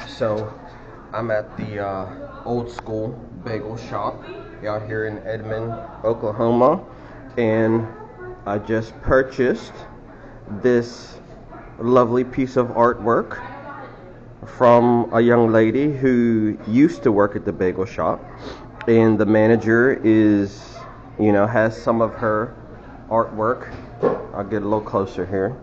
So I'm at the old school bagel shop out here in Edmond, Oklahoma, and I just purchased this lovely piece of artwork from a young lady who used to work at the bagel shop, and the manager has some of her artwork. I'll get a little closer here.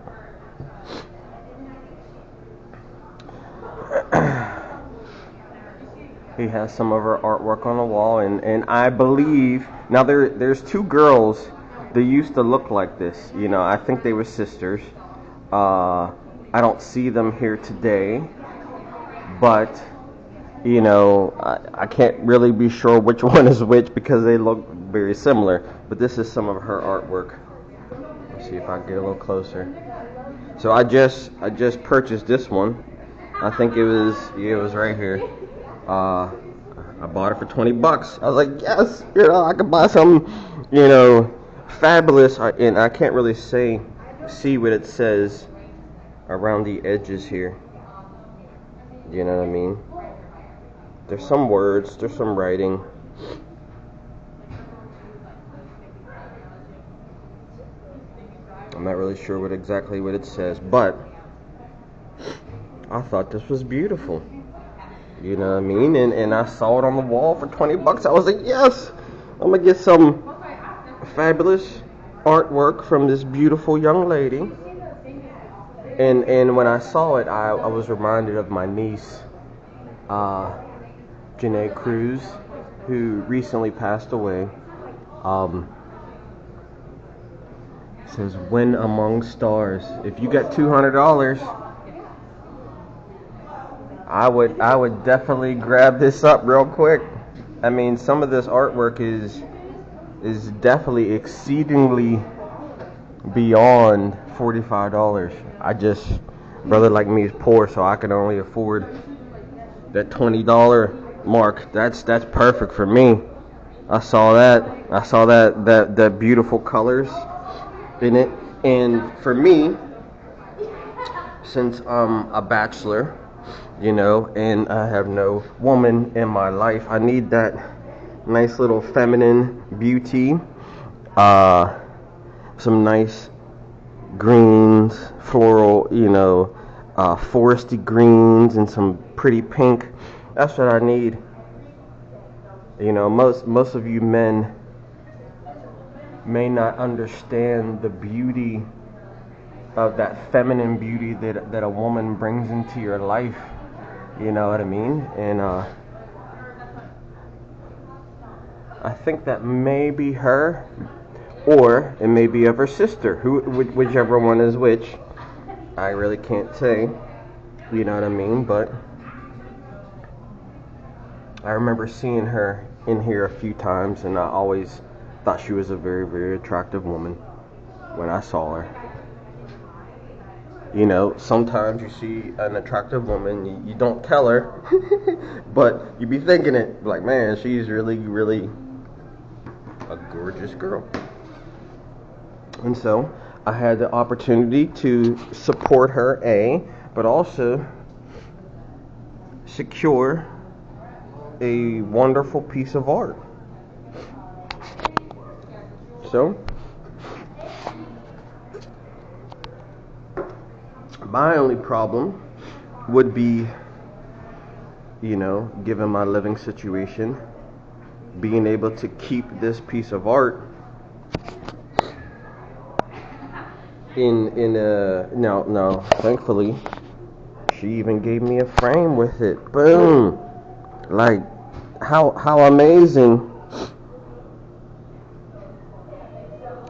He has some of her artwork on the wall, and I believe now there's two girls that used to look like this. I think they were sisters. I don't see them here today, but I can't really be sure which one is which because they look very similar. But this is some of her artwork. Let's see if I can get a little closer. So I just purchased this one. I think it was right here. I bought it for $20. I was like, yes, I could buy something, fabulous. And I can't really see what it says around the edges here. You know what I mean? There's some words, there's some writing. I'm not really sure exactly what it says, but I thought this was beautiful. You know what I mean? And I saw it on the wall for $20. I was like, yes, I'm gonna get some fabulous artwork from this beautiful young lady. And when I saw it, I was reminded of my niece, Janae Cruz, who recently passed away. It says, "When Among Stars." If you got $200, I would definitely grab this up real quick. I mean, some of this artwork is definitely exceedingly beyond $45. Brother like me is poor, so I can only afford that $20 mark. That's perfect for me. I saw that beautiful colors in it, and for me, since I'm a bachelor, and I have no woman in my life, I need that nice little feminine beauty. Some nice greens, floral, foresty greens, and some pretty pink. That's what I need. Most of you men may not understand the beauty of that feminine beauty that a woman brings into your life. You know what I mean? And I think that may be her, or it may be of her sister, whichever one is which. I really can't say. You know what I mean? But I remember seeing her in here a few times, and I always thought she was a very, very attractive woman when I saw her. Sometimes you see an attractive woman, you don't tell her, but you be thinking it, like, man, she's really, really a gorgeous girl. And so I had the opportunity to support her, but also secure a wonderful piece of art. So my only problem would be, given my living situation, being able to keep this piece of art no, thankfully, she even gave me a frame with it. Boom! Like, how amazing.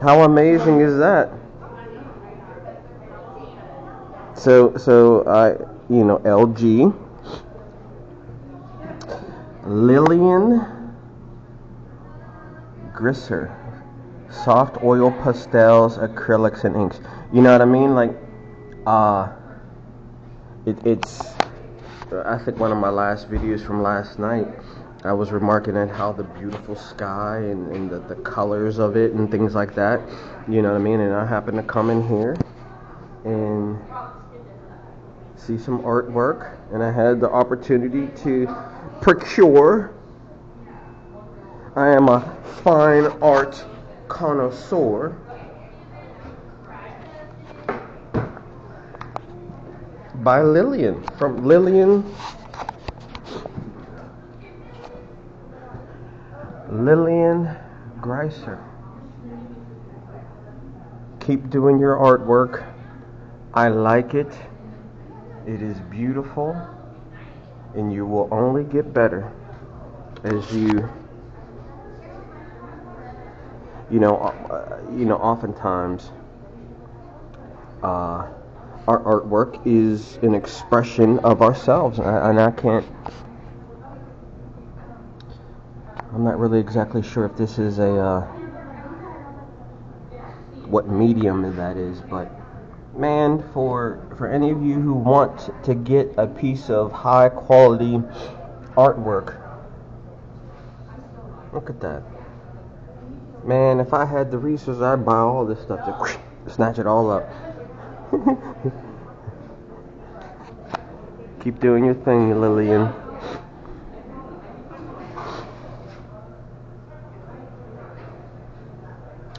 How amazing is that? So I, LG, Lillian Grisser, soft oil pastels, acrylics, and inks. You know what I mean? Like, it's. I think one of my last videos from last night, I was remarking at how the beautiful sky and the colors of it and things like that. You know what I mean? And I happened to come in here and see some artwork, and I had the opportunity to procure. I am a fine art connoisseur. By Lillian, from Lillian Greiser. Keep doing your artwork. I like it. It is beautiful, and you will only get better as you oftentimes our artwork is an expression of ourselves, and I'm not really exactly sure if this is what medium that is, but man, for any of you who want to get a piece of high quality artwork, look at that. Man, if I had the resources, I'd buy all this stuff to snatch it all up. Keep doing your thing, Lillian.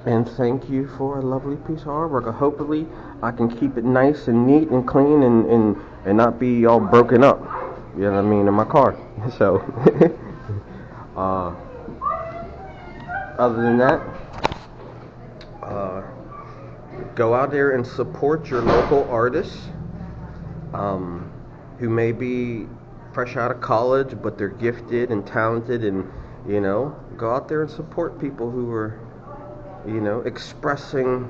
And thank you for a lovely piece of artwork. Hopefully I can keep it nice and neat and clean and not be all broken up, you know what I mean, in my car. So other than that, go out there and support your local artists who may be fresh out of college, but they're gifted and talented, and go out there and support people who are expressing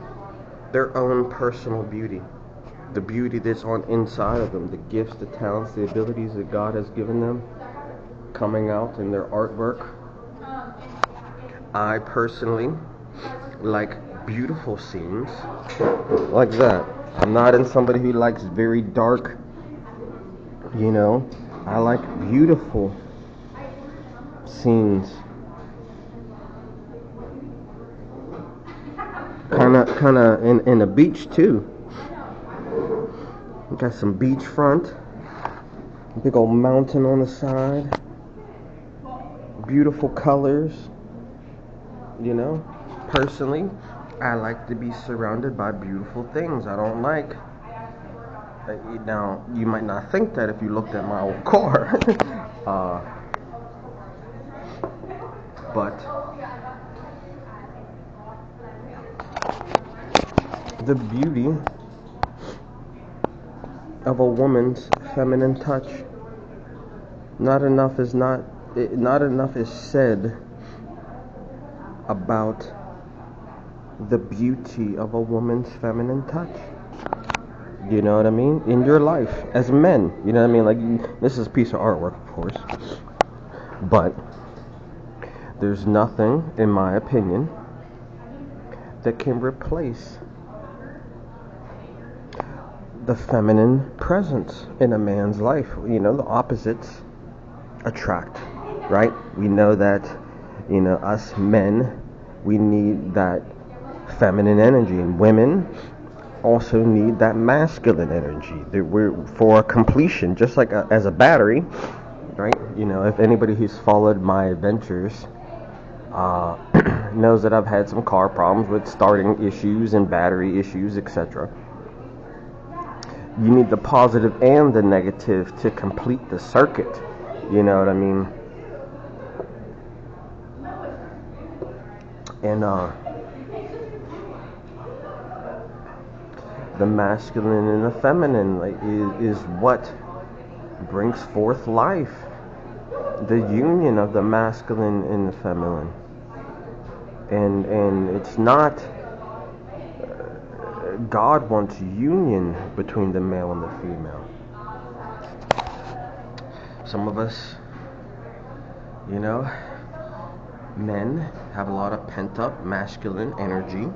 their own personal beauty, the beauty that's on inside of them, the gifts, the talents, the abilities that God has given them coming out in their artwork. I personally like beautiful scenes like that. I'm not in somebody who likes very dark, I like beautiful scenes. Kind of in a beach too. We got some beachfront, big old mountain on the side, beautiful colors. Personally, I like to be surrounded by beautiful things. I don't like. Now, you might not think that if you looked at my old car, but the beauty of a woman's feminine touch. Not enough is said about the beauty of a woman's feminine touch. You know what I mean? In your life as men, you know what I mean? Like, this is a piece of artwork, of course, but there's nothing, in my opinion, that can replace the feminine presence in a man's life. The opposites attract, right? We know that, us men, we need that feminine energy, and women also need that masculine energy. We're for completion, just like as a battery, right? If anybody who's followed my adventures knows that I've had some car problems with starting issues and battery issues, etc. You need the positive and the negative to complete the circuit. You know what I mean? And the masculine and the feminine is what brings forth life. The union of the masculine and the feminine. And it's not. God wants union between the male and the female. Some of us, men have a lot of pent-up masculine energy,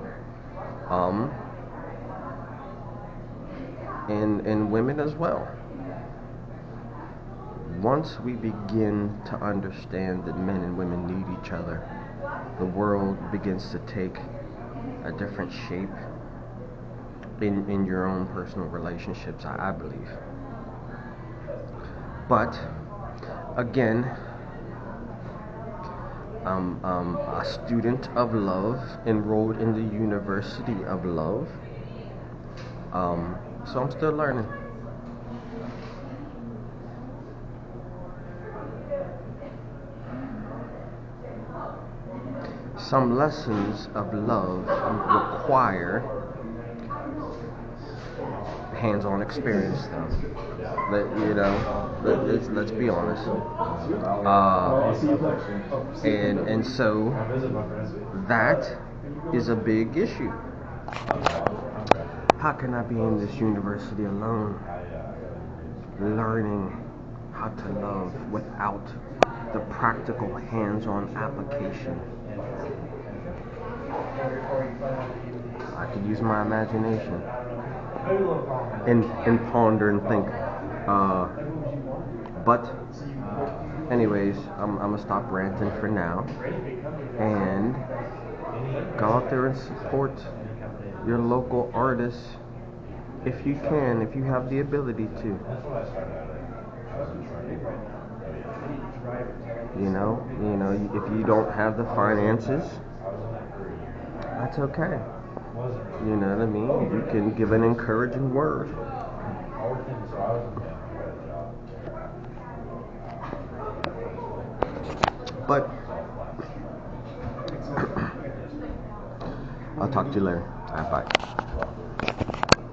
and women as well. Once we begin to understand that men and women need each other, the world begins to take a different shape in your own personal relationships, I believe. But again, I'm a student of love, enrolled in the University of Love. So I'm still learning. Some lessons of love require hands-on experience, though. Let's be honest. And so that is a big issue. How can I be in this university alone, learning how to love without the practical hands-on application? I could use my imagination and ponder and think. But anyways, I'm gonna stop ranting for now and go out there and support your local artists if you can, if you have the ability to. You know, if you don't have the finances, that's okay. You know what I mean? You can give an encouraging word. But I'll talk to you later. Bye.